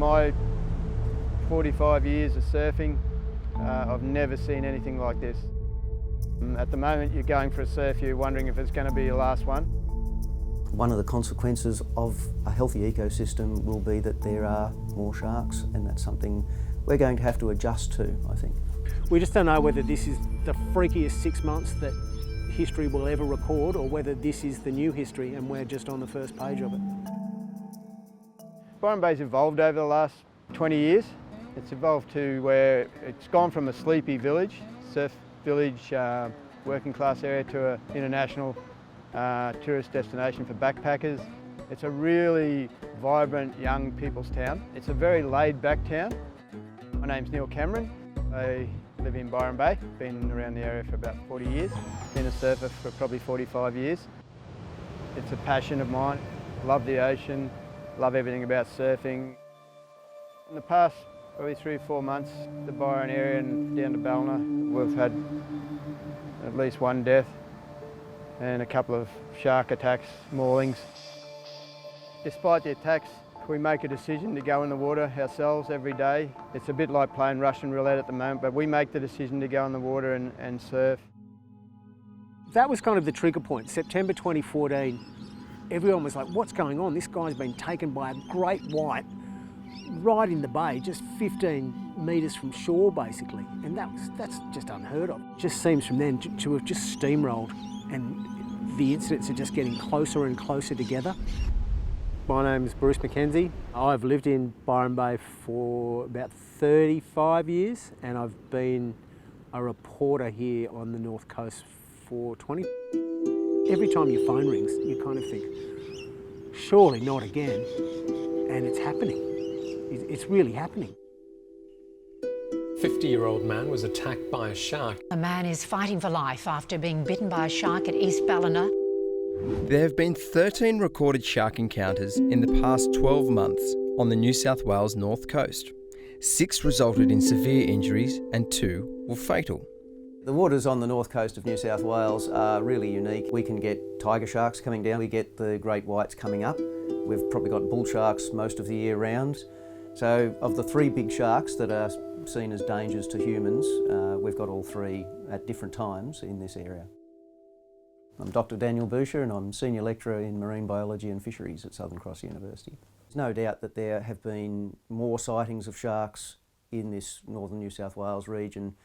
my 45 years of surfing, I've never seen anything like this. At the moment you're going for a surf, you're wondering if it's going to be your last one. One of the consequences of a healthy ecosystem will be that there are more sharks, and that's something we're going to have to adjust to, I think. We just don't know whether this is the freakiest 6 months that history will ever record, or whether this is the new history and we're just on the first page of it. Byron Bay's evolved over the last 20 years. It's evolved to where it's gone from a sleepy village, surf village, working class area, to an international tourist destination for backpackers. It's a really vibrant young people's town. It's a very laid back town. My name's Neil Cameron. I live in Byron Bay, been around the area for about 40 years. Been a surfer for probably 45 years. It's a passion of mine. Love the ocean, love everything about surfing. In the past probably 3 or 4 months, the Byron area and down to Ballina, we've had at least one death and a couple of shark attacks, maulings. Despite the attacks, we make a decision to go in the water ourselves every day. It's a bit like playing Russian roulette at the moment, but we make the decision to go in the water and surf. That was kind of the trigger point. September 2014, everyone was like, what's going on? This guy's been taken by a great white right in the bay, just 15 metres from shore basically. And that's just unheard of. It just seems from then to have just steamrolled, and the incidents are just getting closer and closer together. My name's Bruce McKenzie. I've lived in Byron Bay for about 35 years, and I've been a reporter here on the North Coast for 20. Every time your phone rings, you kind of think, surely not again, and it's happening. It's really happening. 50-year-old man was attacked by a shark. A man is fighting for life after being bitten by a shark at East Ballina. There have been 13 recorded shark encounters in the past 12 months on the New South Wales North Coast. 6 resulted in severe injuries and 2 were fatal. The waters on the north coast of New South Wales are really unique. We can get tiger sharks coming down, we get the great whites coming up. We've probably got bull sharks most of the year round. So of the 3 big sharks that are seen as dangers to humans, we've got all 3 at different times in this area. I'm Dr. Daniel Boucher and I'm Senior Lecturer in Marine Biology and Fisheries at Southern Cross University. There's no doubt that there have been more sightings of sharks in this northern New South Wales region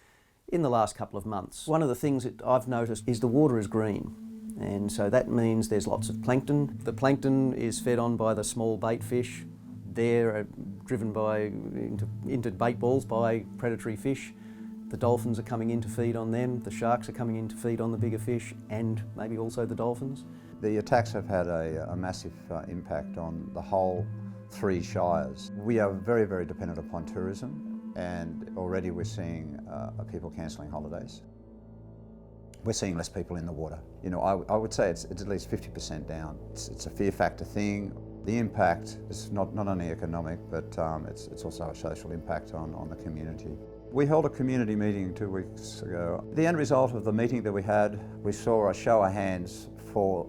in the last couple of months. One of the things that I've noticed is the water is green, and so that means there's lots of plankton. The plankton is fed on by the small bait fish. They're driven into bait balls by predatory fish. The dolphins are coming in to feed on them, the sharks are coming in to feed on the bigger fish, and maybe also the dolphins. The attacks have had a massive impact on the whole 3 shires. We are very, very dependent upon tourism, and already we're seeing people cancelling holidays. We're seeing less people in the water. You know, I would say it's at least 50% down. It's a fear factor thing. The impact is not only economic, but it's also a social impact on the community. We held a community meeting 2 weeks ago. The end result of the meeting that we had, we saw a show of hands for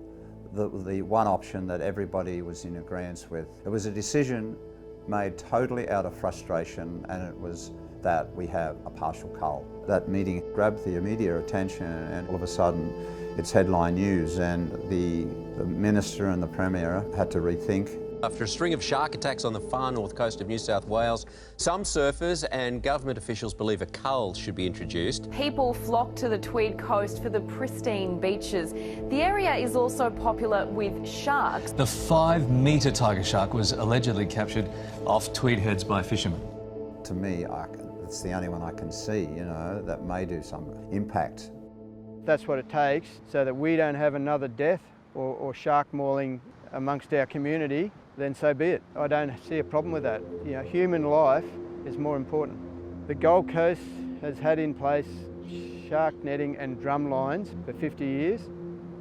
the one option that everybody was in agreement with. It was a decision made totally out of frustration, and it was that we have a partial cull. That meeting grabbed the media attention, and all of a sudden it's headline news, and the Minister and the Premier had to rethink. After a string of shark attacks on the far north coast of New South Wales, some surfers and government officials believe a cull should be introduced. People flock to the Tweed coast for the pristine beaches. The area is also popular with sharks. The 5-metre tiger shark was allegedly captured off Tweed Heads by fishermen. To me, it's the only one I can see, you know, that may do some impact. That's what it takes so that we don't have another death or shark mauling amongst our community, then so be it. I don't see a problem with that. You know, human life is more important. The Gold Coast has had in place shark netting and drumlines for 50 years.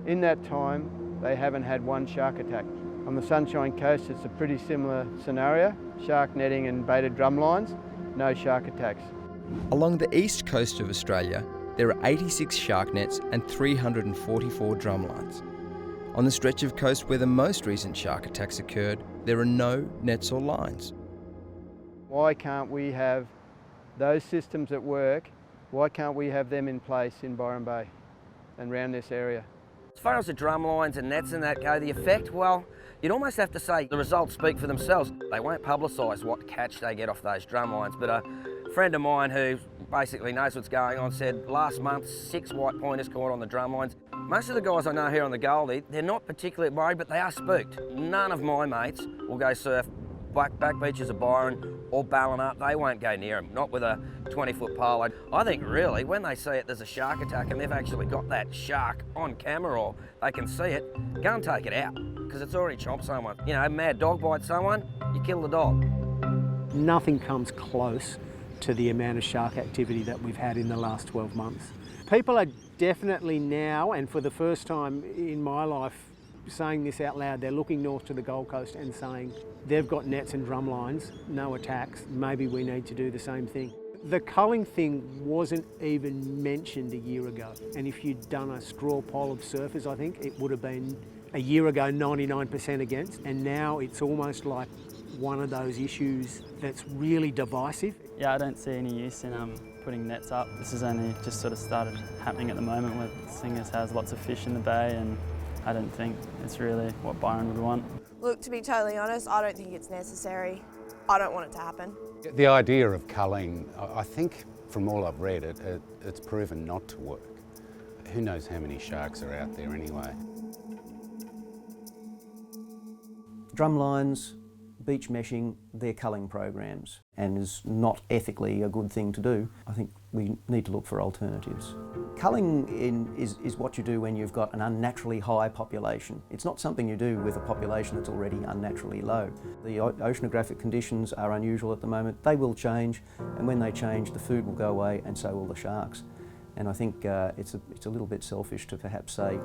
In that time, they haven't had one shark attack. On the Sunshine Coast, it's a pretty similar scenario. Shark netting and baited drumlines, no shark attacks. Along the east coast of Australia, there are 86 shark nets and 344 drumlines. On the stretch of coast where the most recent shark attacks occurred, there are no nets or lines. Why can't we have those systems at work? Why can't we have them in place in Byron Bay and around this area? As far as the drumlines and nets and that go, the effect, well, you'd almost have to say the results speak for themselves. They won't publicise what catch they get off those drumlines, but a friend of mine who basically knows what's going on said last month 6 white pointers caught on the drumlines. Most of the guys I know here on the Goldie, they're not particularly worried, but they are spooked. None of my mates will go surf back beaches of Byron or Ballina. They won't go near them, not with a 20-foot pole. I think really when they see it there's a shark attack and they've actually got that shark on camera or they can see it, go and take it out because it's already chomped someone. You know, a mad dog bites someone, you kill the dog. Nothing comes close to the amount of shark activity that we've had in the last 12 months. People are definitely now, and for the first time in my life, saying this out loud. They're looking north to the Gold Coast and saying they've got nets and drum lines, no attacks, maybe we need to do the same thing. The culling thing wasn't even mentioned a year ago, and if you'd done a straw poll of surfers, I think it would have been a year ago 99% against, and now it's almost like one of those issues that's really divisive. Yeah, I don't see any use in putting nets up. This has only just sort of started happening at the moment where Singers has lots of fish in the bay, and I don't think it's really what Byron would want. Look, to be totally honest, I don't think it's necessary. I don't want it to happen. The idea of culling, I think from all I've read, it's proven not to work. Who knows how many sharks are out there anyway? Drumlines, beach meshing, they're culling programs and is not ethically a good thing to do. I think we need to look for alternatives. Culling is what you do when you've got an unnaturally high population. It's not something you do with a population that's already unnaturally low. The oceanographic conditions are unusual at the moment. They will change, and when they change, the food will go away and so will the sharks. And I think it's a little bit selfish to perhaps say,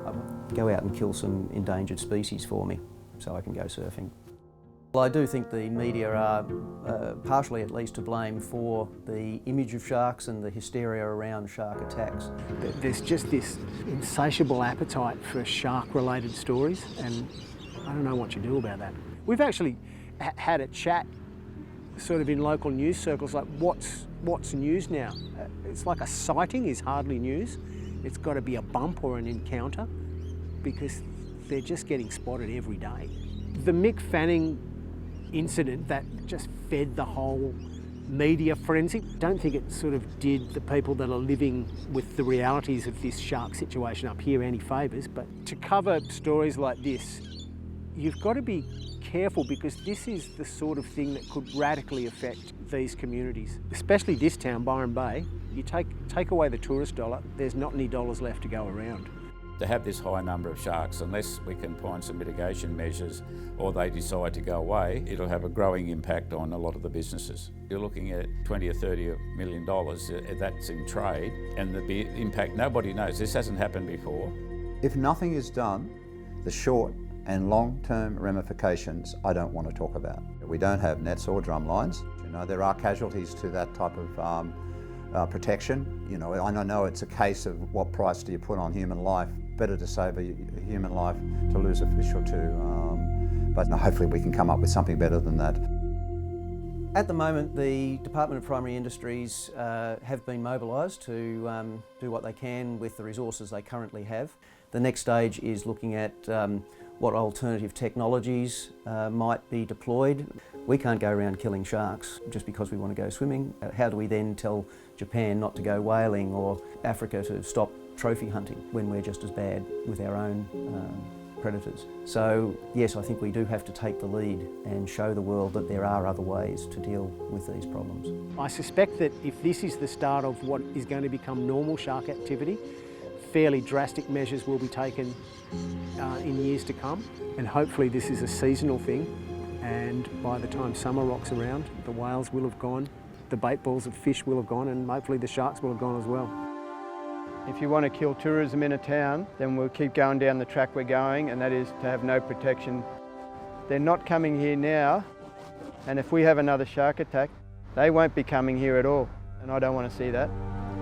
go out and kill some endangered species for me so I can go surfing. Well, I do think the media are partially at least to blame for the image of sharks and the hysteria around shark attacks. There's just this insatiable appetite for shark-related stories, and I don't know what you do about that. We've actually had a chat sort of in local news circles, like what's news now? It's like a sighting is hardly news. It's got to be a bump or an encounter because they're just getting spotted every day. The Mick Fanning incident that just fed the whole media frenzy. Don't think it sort of did the people that are living with the realities of this shark situation up here any favours, but to cover stories like this, you've got to be careful because this is the sort of thing that could radically affect these communities, especially this town, Byron Bay. You take away the tourist dollar, there's not any dollars left to go around. To have this high number of sharks, unless we can find some mitigation measures or they decide to go away, it'll have a growing impact on a lot of the businesses. You're looking at $20 or $30 million, that's in trade, and the impact, nobody knows. This hasn't happened before. If nothing is done, the short and long-term ramifications I don't want to talk about. We don't have nets or drum lines. You know, there are casualties to that type of protection. You know, I know it's a case of what price do you put on human life. Better to save a human life to lose a fish or two. But hopefully we can come up with something better than that. At the moment, the Department of Primary Industries have been mobilised to do what they can with the resources they currently have. The next stage is looking at what alternative technologies might be deployed. We can't go around killing sharks just because we want to go swimming. How do we then tell Japan not to go whaling or Africa to stop trophy hunting when we're just as bad with our own predators? So yes, I think we do have to take the lead and show the world that there are other ways to deal with these problems. I suspect that if this is the start of what is going to become normal shark activity, fairly drastic measures will be taken in years to come, and hopefully this is a seasonal thing, and by the time summer rocks around, the whales will have gone, the bait balls of fish will have gone, and hopefully the sharks will have gone as well. If you want to kill tourism in a town, then we'll keep going down the track we're going, and that is to have no protection. They're not coming here now, and if we have another shark attack, they won't be coming here at all, and I don't want to see that.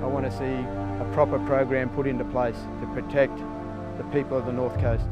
I want to see a proper program put into place to protect the people of the North Coast.